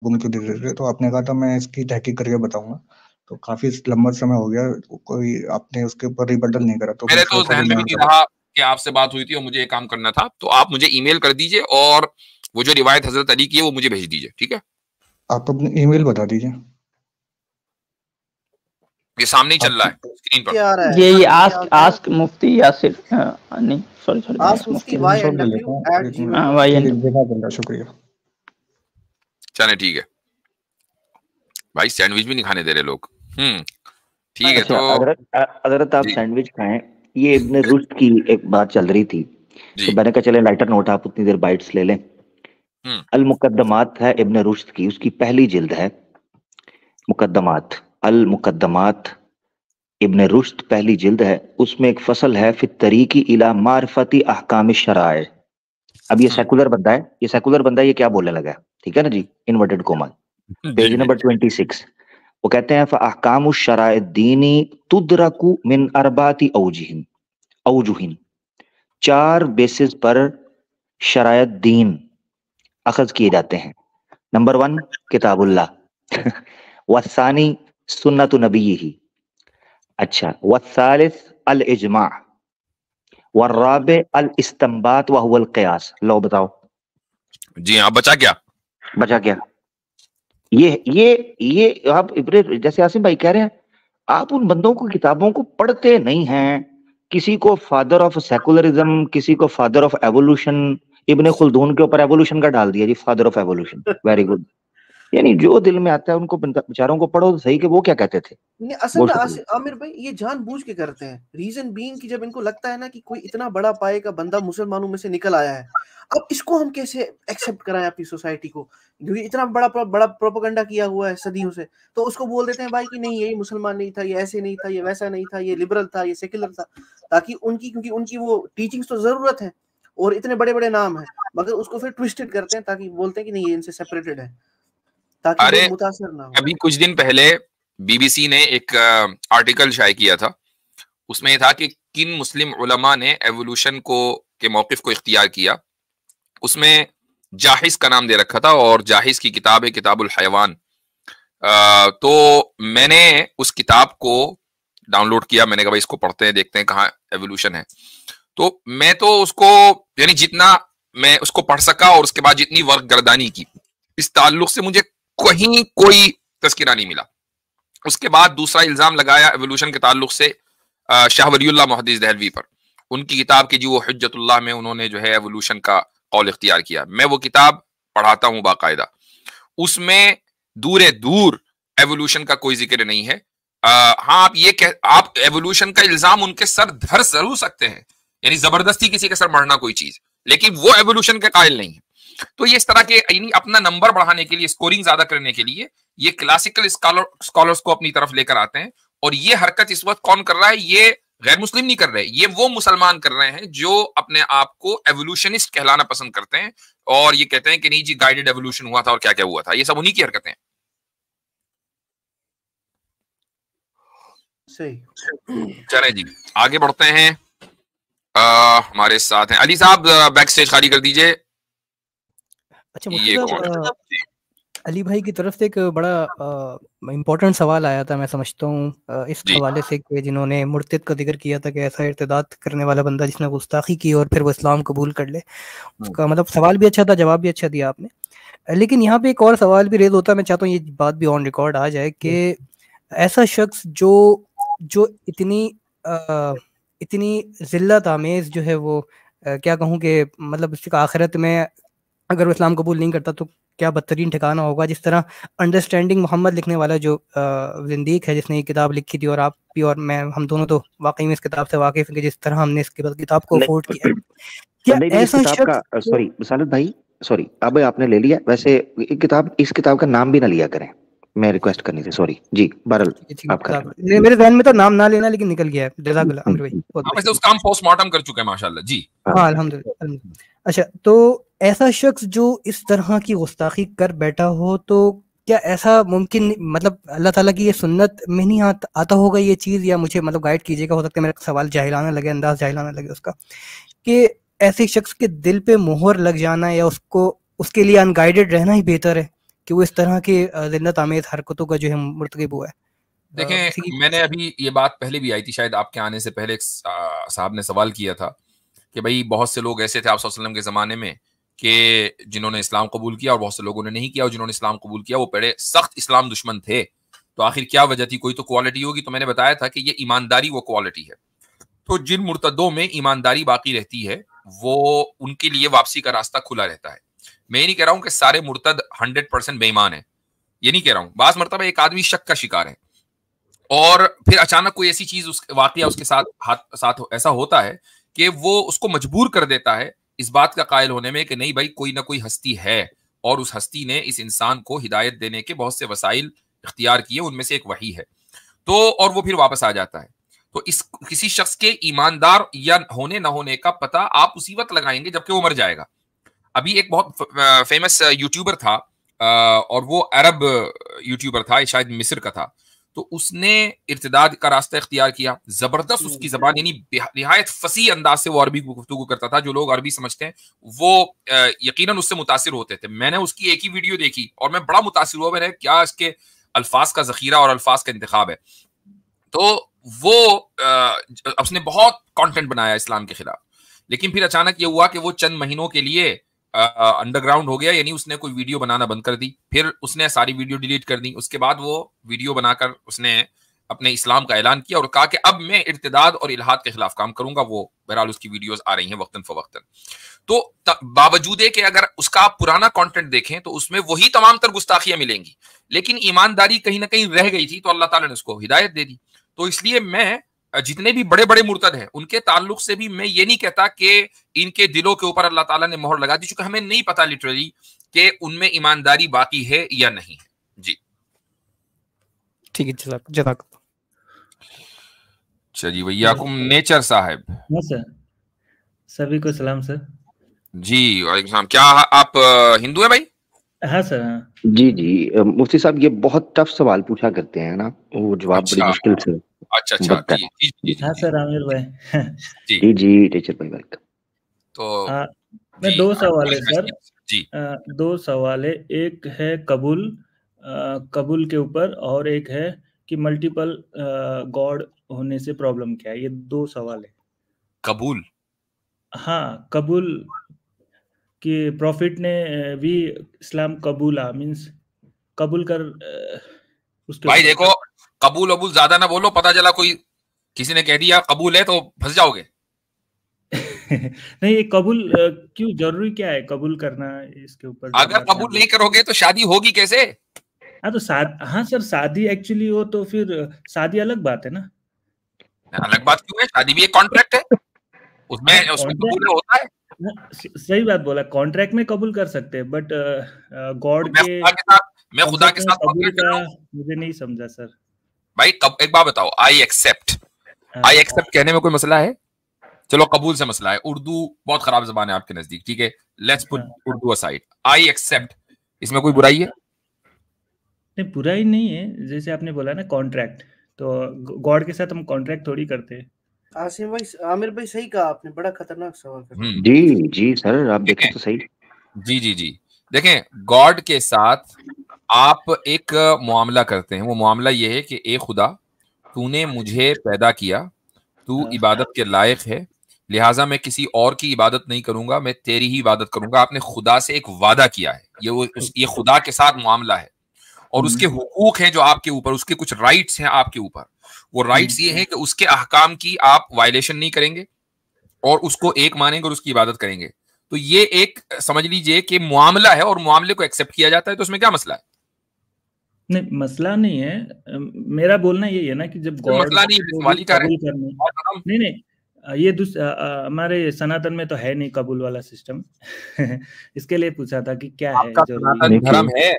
क्यों दे रहे थे, तो आपने कहा था मैं इसकी तहकीक करके बताऊंगा। तो काफी लंबा समय हो गया, कोई आपने उसके ऊपर रिबटल नहीं करा, तो मेरे मुझे तो समझ जहन में नहीं भी नहीं आता। रहा कि आपसे बात हुई थी और मुझे ये काम करना था, तो आप मुझे ईमेल कर दीजिए और वो जो रिवायत हजरत अली की है वो मुझे भेज दीजिए, ठीक है? आप अपनी ईमेल बता दीजिए। ये सामने ही चल रहा आपकी है स्क्रीन पर। क्या आ रहा है? ये क्या आस्क होता है? आस्क मुफ्ती यासिर, नहीं सॉरी सॉरी, आस्क आस्क मुफ्ती मुफ्ती, स्क्रीनशॉट ले लेता हूँ, एक मिनट। हाँ भाई। ठीक है, जज़ाकल्लाह, शुक्रिया। चले ठीक है भाई, सैंडविच भी नहीं खाने दे रहे लोग। ठीक है। अच्छा तो हजरत आप जी सैंडविच खाएं। ये इब्न रुश्द की एक बात चल रही थी, जी। तो मैंने कहा चले लाइटर नोट, आप उतनी देर बाइट्स ले लें। हम्म अल मुकद्दमात है इब्न रुश्द की, उसकी पहली जिल्द है मुकद्दमात, अल मुकद्दमात इब्न रुश्द पहली जिल्द है। उसमें एक फसल है फित तरीकी इला मारफती अहकाम शराए। अब ये हम्म, सेकुलर बंदा है, ये सेकुलर बंदा है, ये क्या बोलने लगा है, ठीक है ना जी, इन्वर्टेड कोमा, पेज जी जी। नंबर 26। वो कहते हैं फ़अहकामु शराए दीनी तुदरकु मिन अरबाती औजुहिन, औजुहिन, चार बेसिस पर शरायत दीन अखज किए जाते हैं। नंबर 1 किताबुल्लाह वसानी सुन्नतु नबीही, अच्छा वसालिस अल इजमा, वर्राबे अल इस्तिंबात व हुवल क़ियास। लो बताओ जी हाँ, बचा क्या? बचा क्या? ये आप इब्रे जैसे आसिम भाई कह रहे हैं, आप उन बंदों को किताबों को पढ़ते नहीं हैं। किसी को फादर ऑफ सेकुलरिज्म, किसी को father of evolution, Ibn Khaldun के ऊपर एवोल्यूशन का डाल दिया जी, father of evolution, very good. यानी जो दिल में आता है उनको बेचारों को पढ़ो तो सही, कि वो क्या कहते थे। नहीं, असल बहुत में शुक्रिया। आमिर भाई ये जानबूझ के करते हैं। रीजन बीइंग कि जब इनको लगता है ना कि कोई इतना बड़ा पाए का बंदा मुसलमानों में से निकल आया है, अब इसको हम कैसे एक्सेप्ट कराएं अपनी सोसाइटी को, क्योंकि इतना बड़ा प्रोपेगेंडा किया हुआ है सदियों से। तो उसको बोल देते हैं भाई कि नहीं ये मुसलमान नहीं था, ये ऐसे नहीं था, ये वैसा नहीं था, ये लिबरल था, ये सेक्युलर था, ताकि क्योंकि उनकी वो टीचिंग्स तो जरूरत है और इतने बड़े बड़े नाम है, मगर उसको फिर ट्विस्टेड करते हैं ताकि बोलते हैं कि नहीं ये इनसे सेपरेटेड है, ताकि अरे लोग मुतासर ना हो। अभी कुछ दिन पहले बीबीसी ने एक आर्टिकल शाये किया था। उसमें यह था कि किन मुस्लिम उलमा ने एवोल्यूशन को के मौकिफ को इख्तियार किया। उसमें जाहिज का नाम दे रखा था और जाहिज की किताब है किताबुल हयवान। तो मैंने उस किताब को डाउनलोड किया, मैंने कहा भाई इसको पढ़ते हैं, देखते हैं कहाँ एवोल्यूशन है। तो मैं तो उसको यानी जितना मैं उसको पढ़ सका और उसके बाद जितनी वर्क गर्दानी की, इस ताल्लुक से मुझे कहीं कोई तस्किरा नहीं मिला। उसके बाद दूसरा इल्जाम लगाया एवोल्यूशन के ताल्लुक से शाह वलीउल्लाह मुहद्दिस दहलवी पर। उनकी किताब की जो वो हुज्जतुल्लाह में उन्होंने जो है एवोल्यूशन का कौल इख्तियार किया। मैं वो किताब पढ़ाता हूँ बाकायदा, उसमें दूर दूर एवोल्यूशन का कोई जिक्र नहीं है। हाँ, आप एवोल्यूशन का इल्जाम उनके सर धर जरूर सकते हैं, यानी जबरदस्ती किसी के सर मढ़ना कोई चीज, लेकिन वो एवोल्यूशन के कायल नहीं है। तो ये इस तरह के यानी अपना नंबर बढ़ाने के लिए, स्कोरिंग ज्यादा करने के लिए ये क्लासिकल स्कॉलर्स को अपनी तरफ लेकर आते हैं। और ये हरकत इस वक्त कौन कर रहा है? ये गैर मुस्लिम नहीं कर रहे, ये वो मुसलमान कर रहे हैं जो अपने आप को एवोल्यूशनिस्ट कहलाना पसंद करते हैं और ये कहते हैं कि नहीं जी गाइडेड एवोल्यूशन हुआ था और क्या क्या हुआ था। ये सब उन्हीं की हरकतें हैं। सही। चलें जी, आगे बढ़ते हैं। हमारे साथ हैं अली साहब, बैक स्टेज खाली कर दीजिए। अच्छा ये मुफ्ती कौन है? साहब, अली भाई की तरफ से एक बड़ा इम्पोर्टेंट सवाल आया था, मैं समझता हूँ इस जी हवाले से कि जिन्होंने मुर्तद का जिक्र किया था कि ऐसा इर्तिदाद करने वाला बंदा जिसने गुस्ताखी की और फिर वो इस्लाम कबूल कर ले। उसका मतलब सवाल भी अच्छा था, जवाब भी अच्छा दिया आपने। लेकिन यहाँ पे एक और सवाल भी रेज होता है, मैं चाहता हूँ ये बात भी ऑन रिकॉर्ड आ जाए कि ऐसा शख्स जो जो इतनी जिल्लत आमेज जो है वो क्या कहूँ कि मतलब उसका आखिरत में अगर वो इस्लाम कबूल नहीं करता तो क्या बदतरीन ठिकाना होगा। जिस तरह अंडरस्टैंडिंग मोहम्मद लिखने वाला जो जिंदीक है जिसने ये किताब लिखी थी, और आप भी और मैं, हम दोनों तो वाकई में इस किताब से वाकिफ हैं कि जिस तरह हमने इस किताब को अफोर्ड किया, क्या नहीं नहीं, इस ऐसा किताब का शख्स सॉरी विसालत भाई, सॉरी अब आपने ले लिया। वैसे इस किताब का नाम भी ना लिया करें, मैं रिक्वेस्ट करनी थी, सॉरी जी। बहरहाल आप कर रहे हैं। मेरे ज़हन में तो नाम ना लेना, लेकिन निकल गया है। जज़ाकल्लाह आमिर भाई, बहुत आप ऐसे बढ़िया। उस काम पोस्टमार्टम कर चुके हैं माशाल्लाह जी। हाँ अल्हम्दुलिल्लाह। अच्छा, तो ऐसा शख्स जो इस तरह की गुस्ताखी कर बैठा हो, तो क्या ऐसा मुमकिन, मतलब अल्लाह ताला की ये सुन्नत में नहीं आता होगा ये चीज़, या मुझे मतलब गाइड कीजिएगा, हो सकता है मेरा सवाल जाहिलाना लगे, अंदाज जाहिलाना लगे उसका, कि ऐसे शख्स के दिल पे मोहर लग जाना या उसको उसके लिए अनगाइडेड रहना ही बेहतर है कि वो इस तरह की जिन्नत आमेज हरकतों का जो है मुर्तकिब हुआ है? देखें, मैंने अभी ये बात पहले भी आई थी, शायद आपके आने से पहले एक साहब ने सवाल किया था कि भाई बहुत से लोग ऐसे थे आप सल्लल्लाहु अलैहि वसल्लम के ज़माने में कि जिन्होंने इस्लाम कबूल किया और बहुत से लोगों ने नहीं किया, और जिन्होंने इस्लाम कबूल किया वो बड़े सख्त इस्लाम दुश्मन थे। तो आखिर क्या वजह थी? कोई तो क्वालिटी होगी। तो मैंने बताया था कि ये ईमानदारी वो क्वालिटी है। तो जिन मुर्तदों में ईमानदारी बाकी रहती है वो उनके लिए वापसी का रास्ता खुला रहता है। मैं ये नहीं कह रहा हूं कि सारे मुर्तद 100% बेईमान है, ये नहीं कह रहा हूं। बास मरतबा एक आदमी शक का शिकार है और फिर अचानक कोई ऐसी चीज वाकया उसके साथ ऐसा होता है कि वो उसको मजबूर कर देता है इस बात का कायल होने में कि नहीं भाई कोई ना कोई हस्ती है और उस हस्ती ने इस इंसान को हिदायत देने के बहुत से वसाइल इख्तियार किए, उनमें से एक वही है। तो और वो फिर वापस आ जाता है। तो इस किसी शख्स के ईमानदार या होने ना होने का पता आप उसी वक्त लगाएंगे जबकि वो मर जाएगा। अभी एक बहुत फेमस यूट्यूबर था और वो अरब यूट्यूबर था, शायद मिस्र का था। तो उसने इर्तिदाद का रास्ता इख्तियार किया। जबरदस्त उसकी जबान, यानी निहायत फसी अंदाज से वो अरबी गुफ्तगू करता था। जो लोग अरबी समझते हैं वो यकीनन उससे मुतासिर होते थे। मैंने उसकी एक ही वीडियो देखी और मैं बड़ा मुतासिर हुआ। मैंने क्या इसके अल्फाज का जखीरा और अल्फाज का इंतखाब है। तो वो उसने बहुत कंटेंट बनाया इस्लाम के खिलाफ, लेकिन फिर अचानक ये हुआ कि वो चंद महीनों के लिए अंडरग्राउंड हो गया, यानी उसने कोई वीडियो बनाना बंद कर दी। फिर उसने सारी वीडियो डिलीट कर दी। उसके बाद वो वीडियो बनाकर उसने अपने इस्लाम का ऐलान किया और कहा कि अब मैं इर्तिदाद और इल्हाद के खिलाफ काम करूंगा। वो बहरहाल उसकी वीडियोस आ रही हैं वक्तन फवक्तन। तो बावजूद है कि अगर उसका आप पुराना कंटेंट देखें तो उसमें वही तमाम तर गुस्ताखियां मिलेंगी, लेकिन ईमानदारी कहीं ना कहीं रह गई थी, तो अल्लाह ताला ने उसको हिदायत दे दी। तो इसलिए मैं जितने भी बड़े बड़े मुर्तद हैं उनके ताल्लुक से भी मैं ये नहीं कहता कि इनके दिलों के ऊपर अल्लाह ताला ने मोहर लगा दी, क्योंकि हमें नहीं पता लिटरली कि उनमें ईमानदारी बाकी है या नहीं है। जी ठीक है, जज़ाक। चलिए वैयाकुम नेचर साहब। हाँ सर, सभी को सलाम सर। जी वालेकुम सलाम। क्या आप हिंदू हैं भाई? हाँ सर। हाँ जी जी मुफ्ती साहब, ये बहुत टफ सवाल पूछा करते हैं ना, वो जवाब बड़ी मुश्किल से अच्छा बनता है। जी हाँ सर आमिर भाई। जी जी टीचर भाई वेलकम। तो मैं दो सवाल है सर। जी दो सवाल है, एक है कबूल के ऊपर और एक है कि मल्टीपल गॉड होने से प्रॉब्लम क्या है। ये दो सवाल है। कबूल, हाँ कबूल कि प्रॉफिट ने भी इस्लाम कबूला मींस कबूल कर उसके भाई देखो कबूल अबूल ज्यादा ना बोलो, पता चला कोई किसी ने कह दिया कबूल है तो फंस जाओगे। नहीं, ये कबूल क्यों जरूरी क्या है कबूल करना इसके ऊपर? अगर कबूल नहीं करोगे तो शादी होगी कैसे? हाँ तो हाँ सर, शादी एक्चुअली हो तो फिर शादी अलग बात है ना। अलग बात क्यों है? शादी भी एक कॉन्ट्रैक्ट है, उसमें कबूल होता है। सही बात बोला, कॉन्ट्रैक्ट में कबूल कर सकते हैं, बट गॉड तो मैं खुदा के साथ कबूल का मुझे नहीं समझा सर। भाई एक बात बताओ, आई एक्सेप्ट कहने में कोई मसला है? चलो कबूल से मसला है। उर्दू बहुत खराब जबान है आपके नजदीक, ठीक है, let's put Urdu aside. I accept, इसमें कोई बुराई है? नहीं बुराई नहीं है, जैसे आपने बोला ना कॉन्ट्रैक्ट, तो गॉड के साथ हम कॉन्ट्रैक्ट थोड़ी करते हैं। आसिम भाई, आमिर भाई सही कहा आपने, बड़ा खतरनाक सवाल कर। जी जी सर, आप देखें तो सही। जी देखें, गॉड के साथ आप एक मामला करते हैं। वो मामला ये है कि ए खुदा, तूने मुझे पैदा किया, तू इबादत के लायक है, लिहाजा मैं किसी और की इबादत नहीं करूंगा, मैं तेरी ही इबादत करूंगा। आपने खुदा से एक वादा किया है, ये खुदा के साथ मामला है और उसके हुकूक हैं जो आपके ऊपर, उसके कुछ राइट्स हैं आपके ऊपर। वो राइट्स ये हैं कि उसके अहकाम की आप वायलेशन नहीं करेंगे और उसको एक मानेंगे और उसकी इबादत करेंगे। तो ये एक समझ लीजिए कि मामला है और मामले को एक्सेप्ट किया जाता है, तो उसमें क्या मसला है? नहीं मसला नहीं है, मेरा बोलना यही है ना कि जब गॉड मसला नहीं, नहीं ये हमारे सनातन में तो है नहीं कबूल वाला सिस्टम। इसके लिए पूछा था कि क्या है सनातन धर्म है।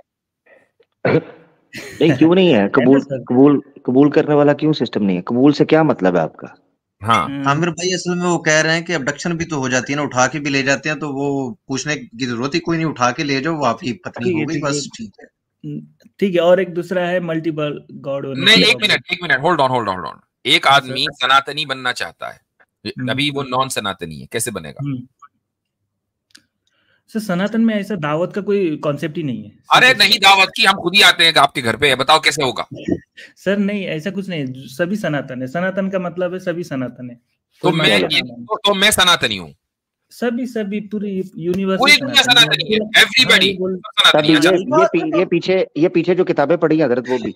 नहीं क्यों नहीं है? कबूल करने वाला क्यों सिस्टम नहीं है? कबूल से क्या मतलब है आपका? हाँ आमिर भाई, असल में वो कह रहे हैं कि अबडक्शन भी तो हो जाती है ना, उठा के भी ले जाते हैं, तो वो पूछने की जरूरत ही कोई नहीं, उठा के ले जाओ, वो आपकी पत्नी हो गई, बस ठीक है। और एक दूसरा है मल्टीपल गॉड होने। नहीं, एक मिनट, होल्ड ऑन। एक आदमी सनातनी बनना चाहता है, अभी वो नॉन सनातनी है, कैसे बनेगा? सर सनातन में ऐसा दावत का कोई कॉन्सेप्ट ही नहीं है। अरे नहीं, दावत की हम खुद ही आते हैं आपके घर पे, बताओ कैसे होगा? सर नहीं, ऐसा कुछ नहीं, सभी सनातन है। सनातन का मतलब है सभी सनातन है। तो मैं सनातनी हूँ। सभी पूरी यूनिवर्स पूरी दुनिया सनातनी है, एवरीबॉडी सनातनी। ये पीछे जो किताबें पढ़ी हैं हजरत, वो भी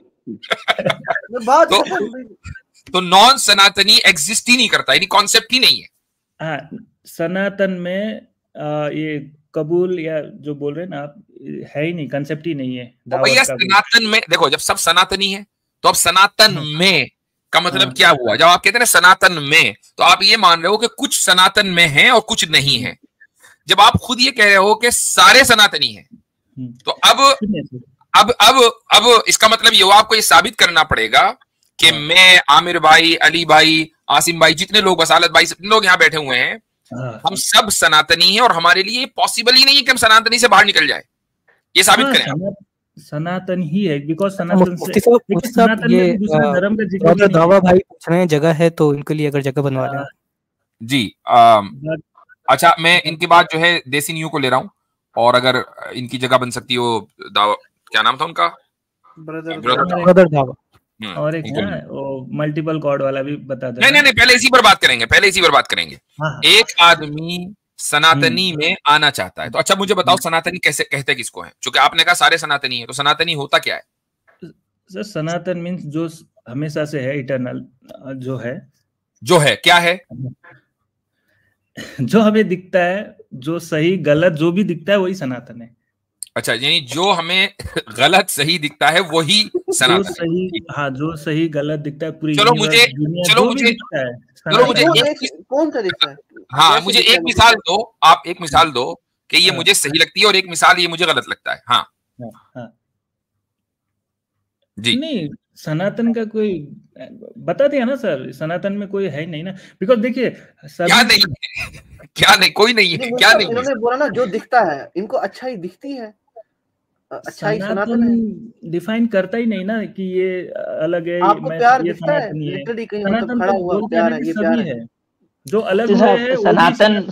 तो नॉन सनातनी एग्जिस्ट ही नहीं करता, यानी कॉन्सेप्ट ही नहीं है। हाँ, सनातन में ये कबूल या जो बोल रहे हैं ना आप, है ही नहीं, कंसेप्ट ही नहीं है। तो भैया सनातन में देखो, जब सब सनातनी है तो अब सनातन में का मतलब क्या हुआ? जब आप कहते हैं सनातन में, तो आप ये मान रहे हो कि कुछ सनातन में है और कुछ नहीं है। जब आप खुद ये कह रहे हो कि सारे सनातनी हैं, तो अब इसका मतलब ये हुआ आपको ये साबित करना पड़ेगा कि मैं, आमिर भाई, अली भाई, आसिम भाई, जितने लोग, वसालत भाई, जितने लोग यहाँ बैठे हुए हैं, हम सब सनातनी हैं और हमारे लिए पॉसिबल ही नहीं है कि हम सनातनी से बाहर निकल जाए। ये साबित करें। सनातन ही है, बिकॉज सनातन से सनातन में दूसरा धर्म का जिक्र नहीं। दावा भाई पूछ रहे हैं जगह है तो इनके लिए अगर जगह बनवा लें जी। अच्छा, मैं इनके बाद जो है देसी न्यू को ले रहा हूँ, और अगर इनकी जगह बन सकती हो, दावा क्या नाम था उनका? ब्रदर दावा। और एक है वो मल्टीपल गॉड वाला भी बता दे। नहीं, पहले इसी पर बात करेंगे। एक आदमी सनातनी में आना चाहता है, तो अच्छा मुझे बताओ सनातनी कैसे कहते किसको है? क्योंकि आपने कहा सारे सनातनी है, तो सनातनी होता क्या है? सर सनातन मीन्स जो हमेशा से है, इटर्नल, जो है क्या है? जो हमें दिखता है, जो सही गलत जो भी दिखता है वही सनातन है। अच्छा, यानी जो हमें गलत सही दिखता है वही सनातन सही। हाँ, जो सही गलत दिखता है पूरी। चलो मुझे कौन सा दिखता है? हाँ, मुझे एक मिसाल दो, आप एक मिसाल दो कि ये मुझे सही लगती है और एक मिसाल ये मुझे गलत लगता है। हाँ जी। नहीं, सनातन का कोई बता दिया ना सर, सनातन में कोई है नहीं ना, बिकॉज देखिए क्या नहीं कोई नहीं है, क्या नहीं। इन्होंने बोला ना जो दिखता है, इनको अच्छाई दिखती है, अच्छाई सनातन है। डिफाइन करता ही नहीं ना कि ये अलग है, आपको प्यार दिखता है, लिटरली कहीं मतलब खड़ा हुआ प्यार है, ये प्यार है। जो अलग है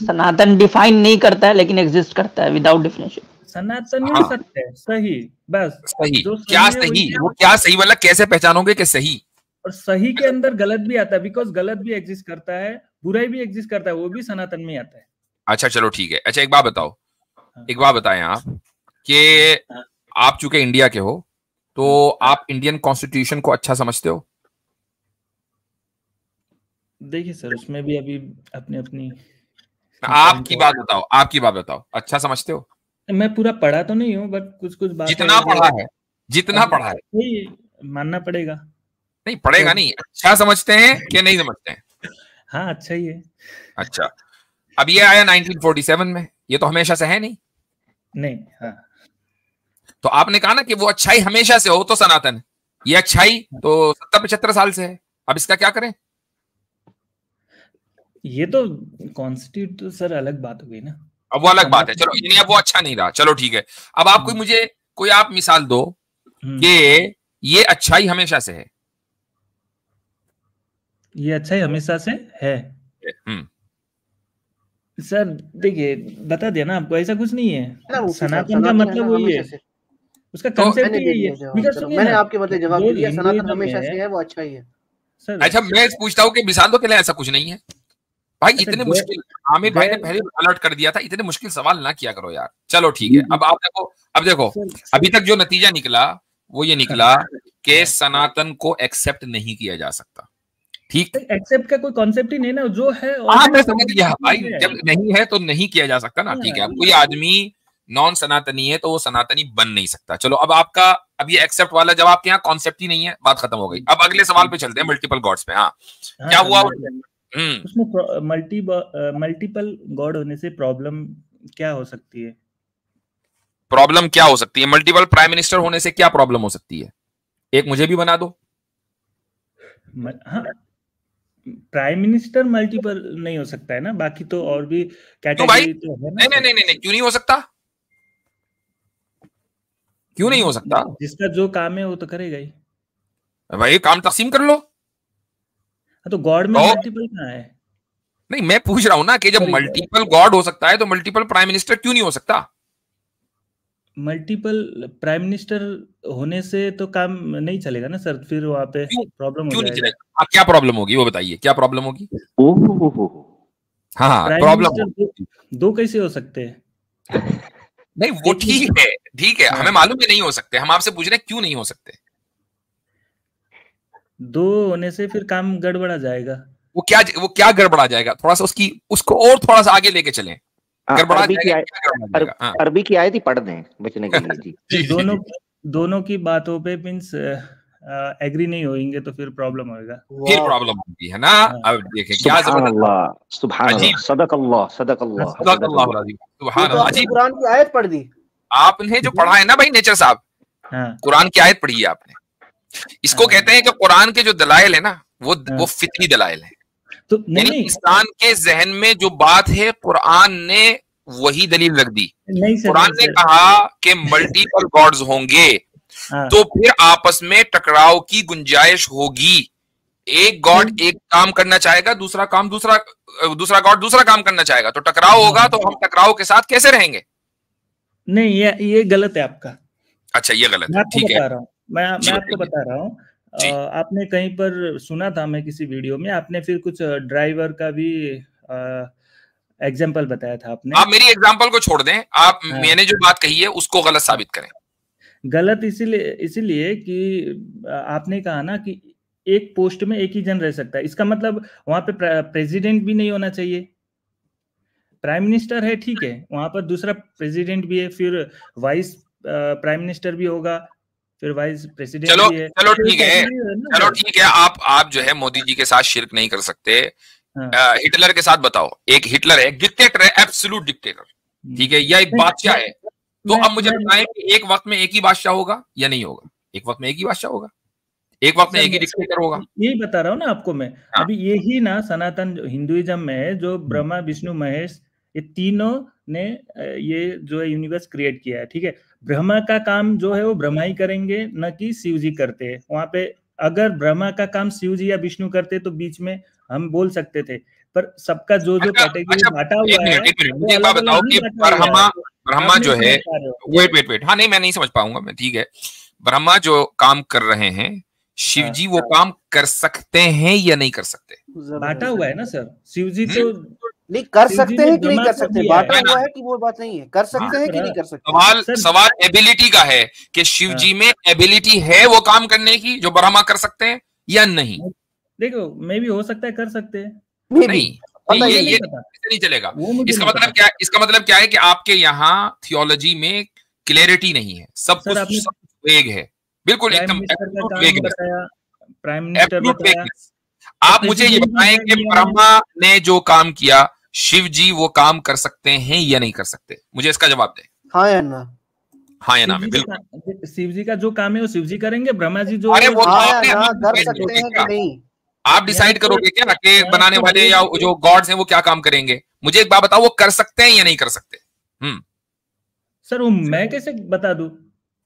सनातन डिफाइन नहीं करता है लेकिन एग्जिस्ट करता है विदाउट डिफिनेशन। सनातन ही सत्य है, सही, बस सही। क्या सही? वो क्या सही वाला कैसे पहचानोगे कि सही? और सही के अंदर गलत भी आता है, बिकॉज गलत भी एग्जिस्ट करता है, बुराई भी एग्जिस्ट करता है, वो भी सनातन में आता है। अच्छा चलो ठीक है। अच्छा एक बात बताओ, एक बात बताएं आप कि आप चूंकि इंडिया के हो तो आप इंडियन कॉन्स्टिट्यूशन को अच्छा समझते हो? देखिए सर, उसमें भी अभी अपनी आपकी बात बताओ, अच्छा समझते हो? मैं पूरा पढ़ा तो नहीं हूँ, बट कुछ बात जितना पढ़ा है वही मानना पड़ेगा। नहीं पड़ेगा नहीं, अच्छा समझते हैं कि नहीं समझते हैं? हाँ, अच्छा ही है। अच्छा, अब ये आया 1947 में, ये तो हमेशा से है नहीं। हाँ। तो आपने कहा ना कि वो अच्छाई हमेशा से हो तो सनातन है, ये अच्छाई तो 70-75 साल से है, अब इसका क्या करें? ये तो कॉन्स्टिट्यूट तो सर अलग बात हो गई ना। अब वो अलग बात है, चलो यानी अब वो अच्छा नहीं रहा, चलो ठीक है। अब आप कोई आप मिसाल दो कि ये अच्छाई हमेशा से है। ये अच्छाई हमेशा से है सर, देखिए बता दिया ना आपको, ऐसा कुछ नहीं है। सनातन का मतलब वही है, उसका कंसेप्ट ही यही है। मैंने आपके बदले जवाब दिया, सनातन हमेशा से है, वो अच्छा ही है। अच्छा मैं पूछता हूँ कि मिसाल दो के लिए ऐसा कुछ नहीं है भाई। इतने मुश्किल, आमिर भाई ने पहले अलर्ट कर दिया था, इतने मुश्किल सवाल ना किया करो यार। चलो ठीक है, अब आप देखो अभी तक जो नतीजा निकला वो ये निकला कि सनातन को एक्सेप्ट नहीं किया जा सकता। ठीक, एक्सेप्ट का कोई कॉन्सेप्ट ही नहीं ना, जो है मैं समझ गया भाई, जब नहीं है तो नहीं किया जा सकता ना। ठीक है, अब कोई आदमी नॉन सनातनी है तो वो सनातनी बन नहीं सकता। चलो अब ये एक्सेप्ट वाला जवाब के यहाँ कॉन्सेप्ट ही नहीं है, बात खत्म हो गई। अब अगले सवाल पे चलते हैं, मल्टीपल गॉड्स पे। हाँ, क्या हुआ उसमें? मल्टीपल गॉड होने से प्रॉब्लम क्या हो सकती है? प्रॉब्लम क्या हो सकती है? मल्टीपल प्राइम मिनिस्टर होने से क्या प्रॉब्लम हो सकती है? एक मुझे भी बना दो। हाँ, प्राइम मिनिस्टर मल्टीपल नहीं हो सकता है ना, बाकी तो और भी कैटेगरी तो है ना। नहीं, क्यों नहीं हो सकता? क्यों नहीं हो सकता? जिसका जो काम है वो तो करेगा ही भाई, काम तकसीम कर लो। तो गॉड में मल्टीपल कहाँ है? नहीं, मैं पूछ रहा हूं ना कि जब मल्टीपल गॉड हो सकता है तो मल्टीपल प्राइम मिनिस्टर क्यों नहीं हो सकता? मल्टीपल प्राइम मिनिस्टर होने से तो काम नहीं चलेगा ना सर, फिर वहाँ पे प्रॉब्लम हो क्यों नहीं जाएगा। चलेगा? क्या प्रॉब्लम होगी वो बताइए, क्या प्रॉब्लम होगी? हाँ, प्राइम प्रॉब्लम मिनिस्टर दो कैसे हो सकते हैं? नहीं, वो ठीक है, ठीक है, हमें मालूम है नहीं हो सकते, हम आपसे पूछ रहे हैं क्यों नहीं हो सकते? दो होने से फिर काम गड़बड़ा जाएगा। वो क्या गड़बड़ा जाएगा? थोड़ा सा उसको और थोड़ा सा आगे लेके चलें। गड़बड़ा जाएगा, अरबी की आयत ही पढ़ दें बचने के लिए जी। दोनों की बातों पे मींस एग्री नहीं होंगे तो फिर प्रॉब्लम होगा, फिर प्रॉब्लम होगी, है ना? अब देखें क्या सुभान अल्लाह, सदक अल्लाह, सदक अल्लाह, सदक अल्लाह अज़ीम, सुभान अल्लाह। आपने कुरान की आयत पढ़ दी, आपने जो पढ़ा है ना भाई नेचर साहब, कुरान की आयत पढ़ी है आपने। इसको कहते हैं कि कुरान के जो दलाइल है ना वो फितरी दलाइल है। तो नहीं, इंसान के जहन में जो बात है कुरान ने वही दलील रख दी। कुरान ने कहा कि मल्टीपल गॉड्स होंगे तो फिर आपस में टकराव की गुंजाइश होगी। एक गॉड एक काम करना चाहेगा, दूसरा गॉड दूसरा काम करना चाहेगा, तो टकराव होगा। तो हम टकराव के साथ कैसे रहेंगे? नहीं, ये गलत है आपका। अच्छा, ये गलत है, ठीक है। मैं आपको बता रहा हूँ। आपने कहीं पर सुना था, मैं किसी वीडियो में, आपने फिर कुछ ड्राइवर का भी एग्जाम्पल बताया था आपने। आप मेरी एग्जाम्पल को छोड़ दें, आप मैंने जो बात कही है उसको गलत साबित करें। गलत इसीलिए कि आपने कहा ना कि एक पोस्ट में एक ही जन रह सकता है। इसका मतलब वहां पे प्रेसिडेंट भी नहीं होना चाहिए। प्राइम मिनिस्टर है, ठीक है, वहां पर दूसरा प्रेसिडेंट भी है, फिर वाइस प्राइम मिनिस्टर भी होगा, फिर वाइस प्रेसिडेंट भी है। चलो ठीक है, आप जो है मोदी जी के साथ शिर्क नहीं कर सकते। हिटलर के साथ बताओ, एक हिटलर है, डिक्टेटर है, एब्सोल्यूट डिक्टेटर, ठीक है, या एक बादशाह है। तो अब मुझे बताएं कि एक वक्त में एक ही बादशाह होगा या नहीं होगा? एक वक्त में एक ही बादशाह होगा, एक वक्त में एक ही डिक्टेटर होगा। यही बता रहा हूँ ना आपको मैं। अभी यही ना सनातन हिंदुइज्म में है, जो ब्रह्मा विष्णु महेश ये तीनों ने ये जो है यूनिवर्स क्रिएट किया है, ठीक है। ब्रह्मा का काम जो है वो ब्रह्मा ही करेंगे, न कि शिव जी करते हैं। वहां पे अगर ब्रह्मा का काम शिव जी या विष्णु करते तो बीच में हम बोल सकते थे, पर सबका जो कैटेगरी बांटा हुआ है। मुझे एक बात बताओ कि ब्रह्मा जो है, वेट, हाँ नहीं, मैं नहीं समझ पाऊंगा मैं, ठीक है। ब्रह्मा जो काम कर रहे हैं, शिव जी वो काम कर सकते हैं या नहीं कर सकते? बांटा हुआ है ना सर, शिव जी तो नहीं कर सकते हैं कि नहीं कर सकते, बांटा हुआ है कि वो बात नहीं है, कर सकते हैं कि नहीं कर सकते। सवाल एबिलिटी का है कि शिव जी में एबिलिटी है वो काम करने की जो ब्रह्मा कर सकते हैं या नहीं। देखो, मे भी हो सकता है कर सकते हैं, नहीं, ये नहीं चलेगा। इसका मतलब क्या है कि आपके यहाँ थियोलॉजी में क्लैरिटी नहीं है, सब कुछ वेग है, बिल्कुल एकदम प्राइम मिनिस्टर। आप मुझे ये बताएं कि ब्रह्मा ने जो काम किया, शिव जी वो काम कर सकते हैं या नहीं कर सकते? मुझे इसका जवाब दें, हाँ या ना? हाँ या ना में बिल्कुल। शिव जी का जो काम है वो शिव जी करेंगे, ब्रह्मा जी जो अरे वो कर सकते हैं कि नहीं, आप डिसाइड करोगे क्या कि बनाने वाले या जो गॉड्स हैं वो क्या काम करेंगे? मुझे एक बात बताओ, वो कर सकते हैं या नहीं कर सकते? सर वो मैं कैसे बता दूं?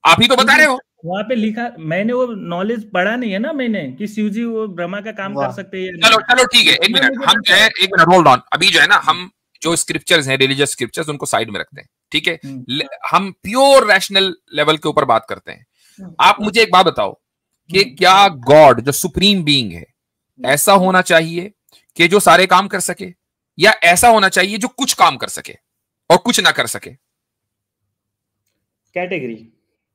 आप ही तो बता रहे हो, वहां पे लिखा, मैंने वो नॉलेज पढ़ा नहीं है ना मैंने कि शिव जी वो ब्रह्मा का काम कर सकते हैं। चलो ठीक है, एक मिनट, हम जो है एक मिनट होल्ड ऑन। अभी जो है ना, हम जो स्क्रिप्चर्स हैं, रिलीजियस स्क्रिप्चर्स, उनको साइड में रखते हैं, ठीक है। हम प्योर रैशनल लेवल के ऊपर बात करते हैं। आप मुझे एक बात बताओ कि क्या गॉड जो सुप्रीम बीइंग है ऐसा होना चाहिए कि जो सारे काम कर सके, या ऐसा होना चाहिए जो कुछ काम कर सके और कुछ ना कर सके? कैटेगरी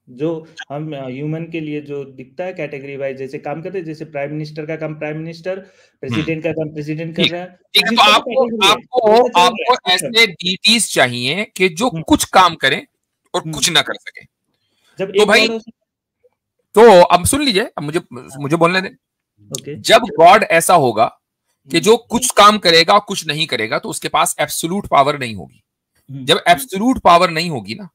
जो हम ह्यूमन के लिए जो दिखता है कैटेगरी वाइज, जैसे काम करते हैं, जैसे प्राइम मिनिस्टर का काम प्राइम मिनिस्टर, प्रेसिडेंट का काम प्रेसिडेंट कर रहा है। ठीक है, तो आपको ऐसे डीटीज चाहिए कि जो कुछ काम करें और कुछ ना कर सके। जब तो भाई, तो अब सुन लीजिए, अब मुझे बोलने दें। जब गॉड ऐसा होगा कि जो कुछ काम करेगा और कुछ नहीं करेगा, तो उसके पास एब्सोल्यूट पावर नहीं होगी। जब एब्सोल्यूट पावर नहीं होगी ना,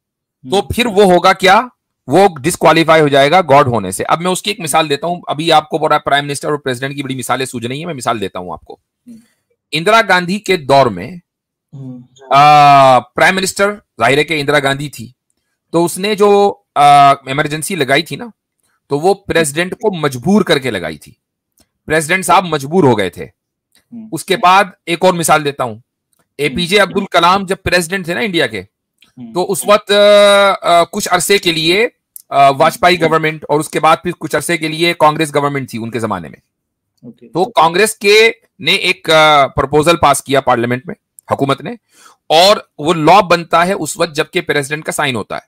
तो फिर वो होगा क्या? वो डिस्क्वालीफाई हो जाएगा गॉड होने से। अब मैं उसकी एक मिसाल देता हूं। अभी आपको बड़ा प्राइम मिनिस्टर और प्रेसिडेंट की बड़ी मिसालें सूझ रही है, मैं मिसाल देता हूं आपको। इंदिरा गांधी के दौर में प्राइम मिनिस्टर जाहिर है कि इंदिरा गांधी थी, तो उसने जो इमरजेंसी लगाई थी ना, तो वो प्रेसिडेंट को मजबूर करके लगाई थी। प्रेसिडेंट साहब मजबूर हो गए थे उसके बाद एक और मिसाल देता हूं, एपीजे अब्दुल कलाम जब प्रेसिडेंट थे ना इंडिया के, तो उस वक्त कुछ अरसे के लिए वाजपेयी गवर्नमेंट और उसके बाद फिर कुछ अरसे के लिए कांग्रेस गवर्नमेंट थी उनके जमाने में। तो कांग्रेस के ने एक प्रपोजल पास किया पार्लियामेंट में, हुकूमत ने, और वो लॉ बनता है उस वक्त जबकि प्रेसिडेंट का साइन होता है।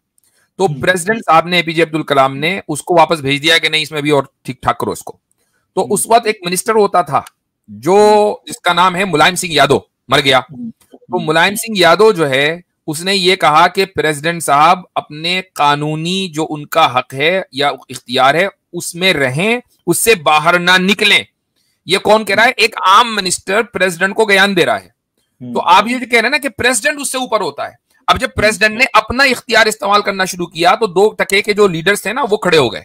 तो प्रेसिडेंट साहब ने, एपीजे अब्दुल कलाम ने उसको वापस भेज दिया कि नहीं इसमें भी और ठीक ठाक करो इसको। तो उस वक्त एक मिनिस्टर होता था जो जिसका नाम है मुलायम सिंह यादव, मर गया। तो मुलायम सिंह यादव जो है उसने ये कहा कि प्रेसिडेंट साहब अपने कानूनी जो उनका हक है या इख्तियार है उसमें रहें, उससे बाहर ना निकलें। ये कौन कह रहा है? एक आम मिनिस्टर प्रेसिडेंट को बयान दे रहा है। तो आप ये कह रहे हैं ना कि प्रेसिडेंट उससे ऊपर होता है। अब जब प्रेसिडेंट ने अपना इख्तियार इस्तेमाल करना शुरू किया तो दो टके के जो लीडर्स थे ना वो खड़े हो गए।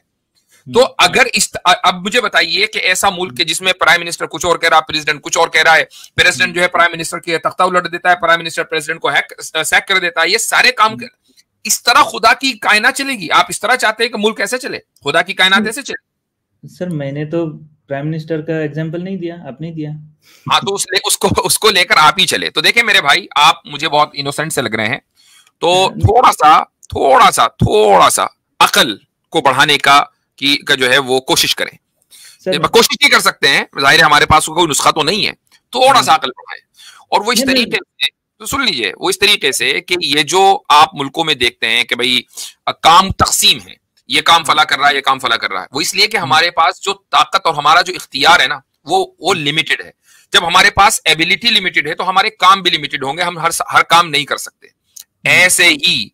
तो अगर अब मुझे बताइए कि ऐसा मुल्क है जिसमें प्राइम मिनिस्टर कुछ और कह रहा है, प्रेसिडेंट कुछ और कह रहा है, प्रेसिडेंट जो है प्राइम मिनिस्टर के तख्ता उलट देता है, प्राइम मिनिस्टर प्रेसिडेंट को सैक कर देता है, ये सारे काम इस तरह खुदा की कायनात चलेगी? आप इस तरह चाहते हैं कि मुल्क ऐसे चले, खुदा की कायनात ऐसे चले? सर मैंने तो प्राइम मिनिस्टर का एग्जांपल नहीं दिया, आपने दिया। हाँ, तो उसको लेकर आप ही चले। तो देखें मेरे भाई, आप मुझे बहुत इनोसेंट से लग रहे हैं, तो थोड़ा सा अकल को बढ़ाने का जो है वो कोशिश करें। कोशिश नहीं कर सकते हैं, जाहिर है हमारे पास कोई नुस्खा तो नहीं है, थोड़ा सा अकल बढ़ाए। और वो इस तरीके से, तो सुन लीजिए, वो इस तरीके से कि ये जो आप मुल्कों में देखते हैं कि भाई काम तकसीम है, ये काम फला कर रहा है, ये काम फला कर रहा है, वो इसलिए कि हमारे पास जो ताकत और हमारा जो इख्तियार है ना वो लिमिटेड है। जब हमारे पास एबिलिटी लिमिटेड है तो हमारे काम भी लिमिटेड होंगे, हम हर काम नहीं कर सकते। ऐसे ही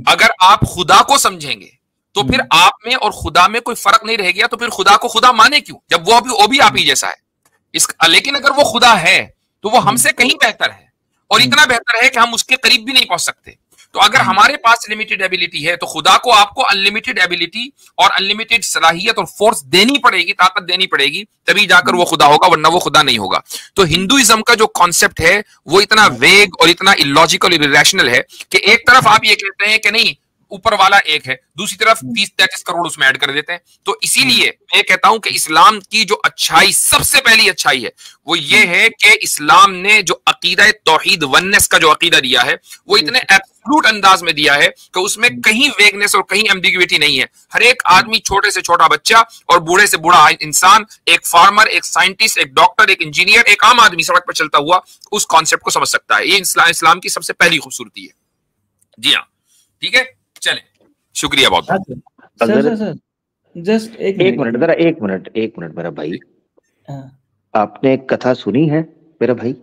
अगर आप खुदा को समझेंगे तो फिर आप में और खुदा में कोई फर्क नहीं रह गया, तो फिर खुदा को खुदा माने क्यों, जब वो भी आप ही जैसा है। लेकिन अगर वो खुदा है तो वो हमसे कहीं बेहतर है, और इतना बेहतर है कि हम उसके करीब भी नहीं पहुंच सकते। तो अगर हमारे पास लिमिटेड एबिलिटी है तो खुदा को आपको अनलिमिटेड एबिलिटी और अनलिमिटेड सलाहियत और फोर्स देनी पड़ेगी, ताकत देनी पड़ेगी, तभी जाकर वो खुदा होगा, वरना वो खुदा नहीं होगा। तो हिंदुइज्म का जो कॉन्सेप्ट है वो इतना वेग और इतना इलॉजिकल और इरेशनल है कि एक तरफ आप ये कहते हैं कि नहीं ऊपर वाला एक है, दूसरी तरफ 30-33 करोड़ उसमें ऐड कर देते हैं। तो इसीलिए मैं कहता हूं कि इस्लाम की जो अच्छाई, सबसे पहली अच्छाई है वो ये है कि इस्लाम ने जो अकीदा तौहीद वननेस का जो अकीदा दिया है वो इतने एब्सोल्यूट अंदाज में दिया है कि उसमें कहीं वेगनेस और कहीं एम्बिग्युइटी नहीं है। हर एक आदमी, छोटे से छोटा बच्चा और बूढ़े से बूढ़ा इंसान, एक फार्मर, एक साइंटिस्ट, एक डॉक्टर, एक इंजीनियर, एक आम आदमी सड़क पर चलता हुआ उस कॉन्सेप्ट को समझ सकता है। ये इस्लाम की सबसे पहली खूबसूरती है। जी हाँ, ठीक है, चलें, शुक्रिया बहुत। सर जस्ट एक मिनट जरा, एक मिनट मेरा भाई, आपने एक कथा सुनी है मेरा भाई?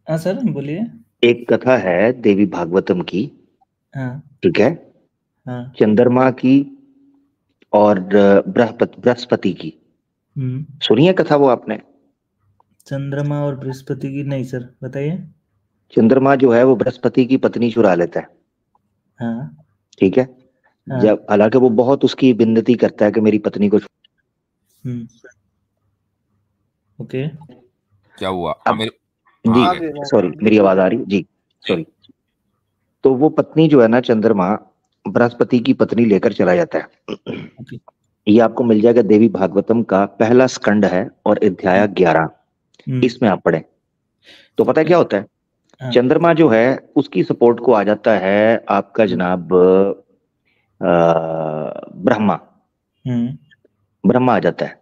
हाँ सर बोलिए। एक कथा है देवी भागवतम की, ठीक है, चंद्रमा की और बृहस्पति की। सुनिए कथा वो आपने? चंद्रमा और बृहस्पति की नहीं सर, बताइए। चंद्रमा जो है वो बृहस्पति की पत्नी चुरा लेता है, हाँ ठीक है। हाँ। जब हालांकि वो बहुत उसकी विनती करता है कि मेरी पत्नी को, ओके, क्या हुआ? जी सॉरी, मेरी आवाज आ रही जी, सॉरी। तो वो पत्नी जो है ना, चंद्रमा बृहस्पति की पत्नी लेकर चला जाता है। ये आपको मिल जाएगा देवी भागवतम का पहला स्कंड है और अध्याय 11, इसमें आप पढ़ें तो पता है क्या होता है। चंद्रमा जो है उसकी सपोर्ट को आ जाता है आपका जनाब ब्रह्मा आ जाता है,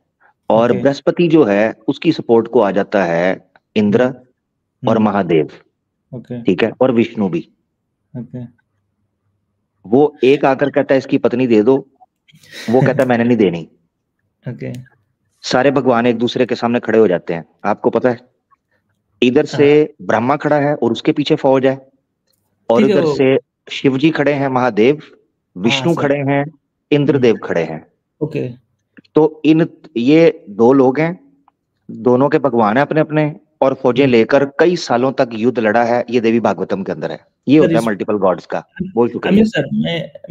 और बृहस्पति जो है उसकी सपोर्ट को आ जाता है इंद्र और महादेव, ठीक है, और विष्णु भी। वो एक आकर कहता है इसकी पत्नी दे दो, वो कहता है मैंने नहीं देनी। सारे भगवान एक दूसरे के सामने खड़े हो जाते हैं। आपको पता है इधर से ब्रह्मा खड़ा है और उसके पीछे फौज है, और इधर से शिव जी खड़े हैं, महादेव, विष्णु खड़े हैं, इंद्रदेव खड़े हैं। ओके, तो ये दो लोग हैं, दोनों के भगवान है अपने अपने, और फौजें लेकर कई सालों तक युद्ध लड़ा है। ये देवी भागवतम के अंदर है, ये होता है मल्टीपल गॉड्स का। बोल चुके सर,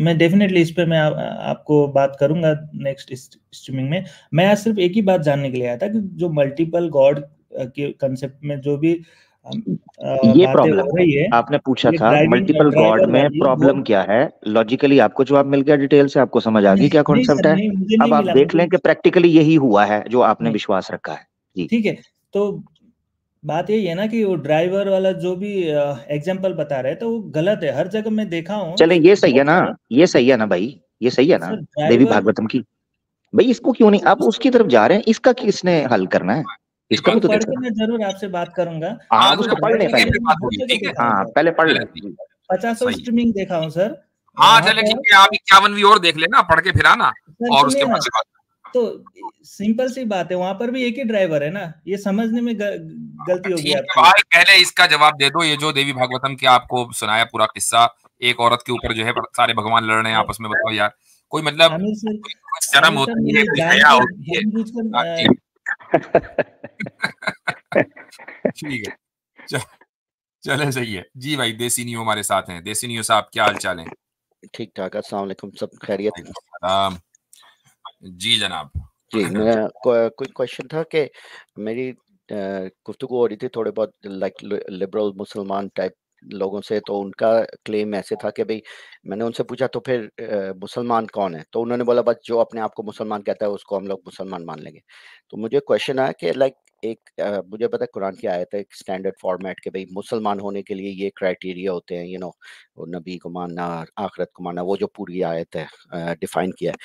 मैं डेफिनेटली इस पे मैं आपको बात करूंगा नेक्स्ट स्ट्रीमिंग में। मैं आज सिर्फ एक ही बात जानने के लिए आया था कि जो मल्टीपल गॉड के कंसेप्ट में जो भी ये प्रॉब्लम है, आपने पूछा था मल्टीपल गॉड में प्रॉब्लम क्या है, लॉजिकली आपको जवाब मिल गया, डिटेल से आपको समझ आ गई क्या कॉन्सेप्ट है। अब आप देख लें कि प्रैक्टिकली यही हुआ है जो आपने विश्वास रखा है। ठीक है। तो बात यही है ना कि वो ड्राइवर वाला जो भी एग्जांपल बता रहे तो वो गलत है। हर जगह मैं देखा हूँ। चले ये सही है ना, ये सही है ना भाई, ये सही है ना देवी भागवतम की। भाई इसको क्यों नहीं, आप उसकी तरफ जा रहे हैं, इसका किसने हल करना है? इसका भी तो पढ़ के मैं जरूर आपसे बात करूंगा। आप उसको पढ़ लें पहले। हाँ पहले पढ़ लें। 50 स्ट्रीमिंग देखा हूँ सर। हाँ चले ठीक है, आप 51 भी और देख लेना, पढ़ के फिर आना और उसके बाद तो सिंपल सी बात है, वहां पर भी एक ही ड्राइवर है ना, ये समझने में गलती हो गई आपकी। भाई पहले इसका जवाब दे दो, ये जो देवी भागवतम की आपको सुनाया पूरा किस्सा, एक औरत के ऊपर जो है सारे भगवान लड़ रहे हैं आपस में, बताओ यार कोई मतलब शर्म होती है, दया होती है? ठीक है चले सही है जी भाई। देसी नियो हमारे साथ हैं। देसी नियो साहब क्या हाल चाल है? ठीक ठाक, अस्सलाम वालेकुम, सब खैरियत? जी जनाब। जी मैं कोई क्वेश्चन था कि मेरी गुफ्तगू हो रही थी थोड़े बहुत लाइक लिबरल मुसलमान टाइप लोगों से, तो उनका क्लेम ऐसे था कि भाई मैंने उनसे पूछा तो फिर मुसलमान कौन है, तो उन्होंने बोला बस जो अपने आप को मुसलमान कहता है उसको हम लोग मुसलमान मान लेंगे। तो मुझे क्वेश्चन आया कि लाइक एक मुझे पता है कुरान की आयत है एक स्टैंडर्ड फॉर्मेट के भाई मुसलमान होने के लिए ये क्राइटेरिया होते हैं, यू नो, नबी को मानना, आखिरत को मानना, वो जो पूरी आयत है डिफाइन किया है।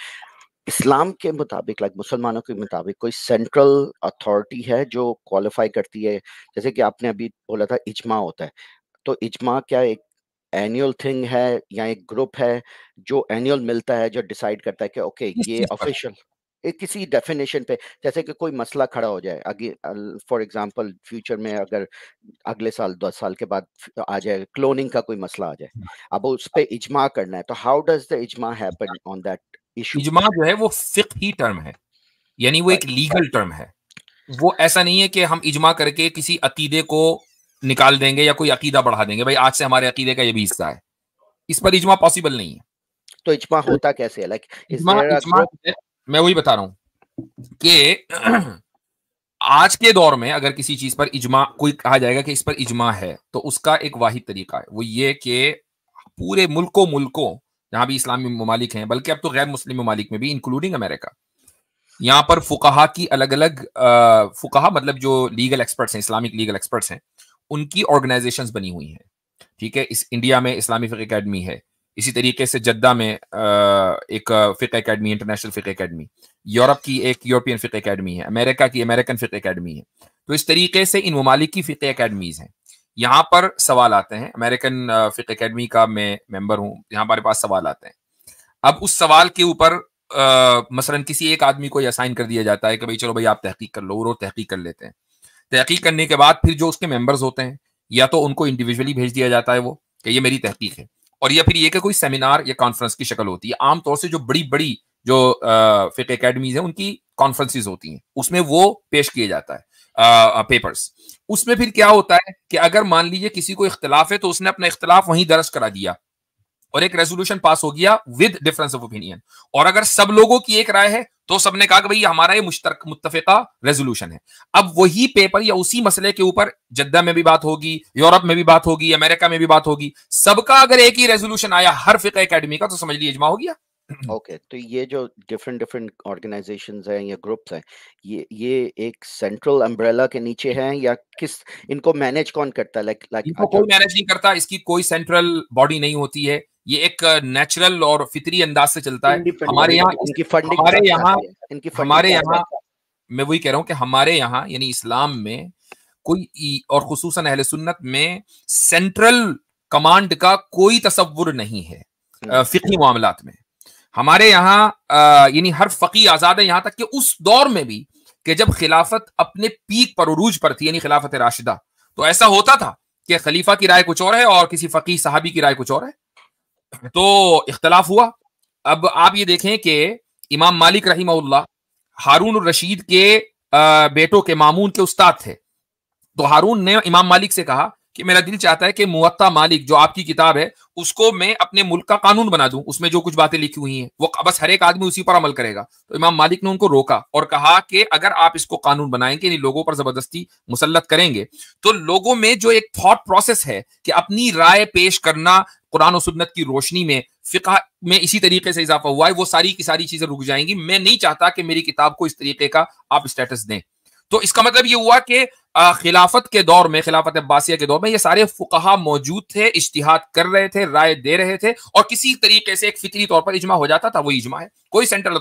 इस्लाम के मुताबिक लाइक मुसलमानों के मुताबिक कोई सेंट्रल अथॉरिटी है जो क्वालिफाई करती है? जैसे कि आपने अभी बोला था इज्मा होता है, तो इज्मा क्या एक एनुअल थिंग है या एक ग्रुप है जो एनुअल मिलता है जो डिसाइड करता है कि ओके ये ऑफिशियल एक किसी डेफिनेशन पे, जैसे कि कोई मसला खड़ा हो जाए आगे, फॉर एग्जांपल फ्यूचर में अगर अगले साल 10 साल के बाद आ जाए क्लोनिंग का कोई मसला आ जाए, अब उस पे इज्मा करना है, तो हाउ डज द इज्मा हैपन ऑन दैट इशू? इज्मा जो है वो फिक्ही टर्म है, यानी वो एक लीगल टर्म है। वो ऐसा नहीं है कि हम इज्मा करके किसी अकीदे को निकाल देंगे या कोई अकीदा बढ़ा देंगे, भाई आज से हमारे अकीदे का ये भी हिस्सा है, इस पर इज्मा पॉसिबल नहीं है। तो इज्मा होता कैसे है? लाइक इज्मा मैं वही बता रहा हूं कि आज के दौर में अगर किसी चीज पर इज्मा कोई कहा जाएगा कि इस पर इज्मा है, तो उसका एक वाहिद तरीका है, वो ये कि पूरे मुल्कों जहां भी इस्लामी ममालिक हैं, बल्कि अब तो गैर मुस्लिम ममालिक में भी इंक्लूडिंग अमेरिका, यहाँ पर फुकाहा की अलग अलग फुकाहा मतलब जो लीगल एक्सपर्ट्स हैं, इस्लामिक लीगल एक्सपर्ट्स हैं, उनकी ऑर्गेनाइजेशंस बनी हुई हैं। ठीक है, इस इंडिया में इस्लामी फिक़्ह एकेडमी है, इसी तरीके से जद्दा में एक फिक़्ह एकेडमी, इंटरनेशनल फिक़्ह एकेडमी, यूरोप की एक यूरोपियन फिक़्ह एकेडमी है, अमेरिका की अमेरिकन फिक़्ह एकेडमी है। तो इस तरीके से इन ममालिक की फिक़्ह एकेडमीज हैं। यहाँ पर सवाल आते हैं, अमेरिकन फिक़्ह एकेडमी का मैं मेंबर हूँ, यहाँ हमारे पास सवाल आते हैं। अब उस सवाल के ऊपर मसलन किसी एक आदमी को असाइन कर दिया जाता है कि भाई चलो भाई आप तहकीक कर लो, वो तहकीक कर लेते हैं। तहकीक करने के बाद फिर जो उसके मेंबर्स होते हैं, या तो उनको इंडिविजुअली भेज दिया जाता है वो कि ये मेरी तहकीक है, और या फिर ये कि कोई सेमिनार या कॉन्फ्रेंस की शक्ल होती है। आमतौर से जो बड़ी बड़ी जो फिक़्ह एकेडमीज हैं उनकी कॉन्फ्रेंसेस होती हैं, उसमें वो पेश किया जाता है पेपर्स। उसमें फिर क्या होता है कि अगर मान लीजिए किसी को इख्तिलाफ है तो उसने अपना इख्तिलाफ वहीं दर्ज करा दिया और एक रेजोल्यूशन पास हो गया विद डिफरेंस ऑफ ओपिनियन। और अगर सब लोगों की एक राय है तो सबने कहा कि भाई हमारा ये मुत्तफिका रेजोल्यूशन है। अब वही पेपर या उसी मसले के ऊपर जद्दा में भी बात होगी, यूरोप में भी बात होगी, अमेरिका में भी बात होगी, सबका अगर एक ही रेजोल्यूशन आया हर फिक़्ह एकेडमी का, तो समझ लीजिए इज्मा हो गया। ओके, तो ये जो डिफरेंट ऑर्गेनाइजेशंस हैं या ग्रुप्स हैं, ये एक सेंट्रल अम्ब्रेला के नीचे हैं या किस, इनको मैनेज कौन करता है? लाइक कोई मैनेज नहीं करता, इसकी कोई सेंट्रल बॉडी नहीं होती है, ये एक नेचुरल और फितरी अंदाज से चलता है। हमारे यहाँ मैं वही कह रहा हूँ कि हमारे यहाँ यानी इस्लाम में कोई, और खुसूसन अहले सुन्नत में, सेंट्रल कमांड का कोई तसव्वुर नहीं है फिक़ही मामलात में। हमारे यहाँ यानी हर फकी आजाद है, यहाँ तक कि उस दौर में भी कि जब खिलाफत अपने पीक पर, उरूज पर थी, यानी खिलाफत राशिदा, तो ऐसा होता था कि खलीफा की राय कुछ और है और किसी फकी सहाबी की राय कुछ और है, तो इख्तलाफ हुआ। अब आप ये देखें कि इमाम मालिक रहीमहुल्लाह हारून रशीद के बेटों के मामून के उस्ताद थे। तो हारून ने इमाम मालिक से कहा कि मेरा दिल चाहता है कि मुवत्ता मालिक जो आपकी किताब है उसको मैं अपने मुल्क का कानून बना दूं, उसमें जो कुछ बातें लिखी हुई हैं वो बस हर एक आदमी उसी पर अमल करेगा। तो इमाम मालिक ने उनको रोका और कहा कि अगर आप इसको कानून बनाएंगे, यानी लोगों पर जबरदस्ती मुसल्लत करेंगे, तो लोगों में जो एक थॉट प्रोसेस है कि अपनी राय पेश करना कुरान और सुन्नत की रोशनी में, फिक़ह में इसी तरीके से इजाफा हुआ है, वो सारी की सारी चीजें रुक जाएंगी। मैं नहीं चाहता कि मेरी किताब को इस तरीके का आप स्टेटस दें। तो इसका मतलब ये हुआ कि खिलाफत के दौर में, खिलाफत अब्बासिया के दौर में ये सारे फुकहा मौजूद थे, इज्तिहाद कर रहे थे, राय दे रहे थे, और किसी तरीके से एक फितरी तौर पर इजमा हो जाता था। वो इजमा है, कोई सेंट्रल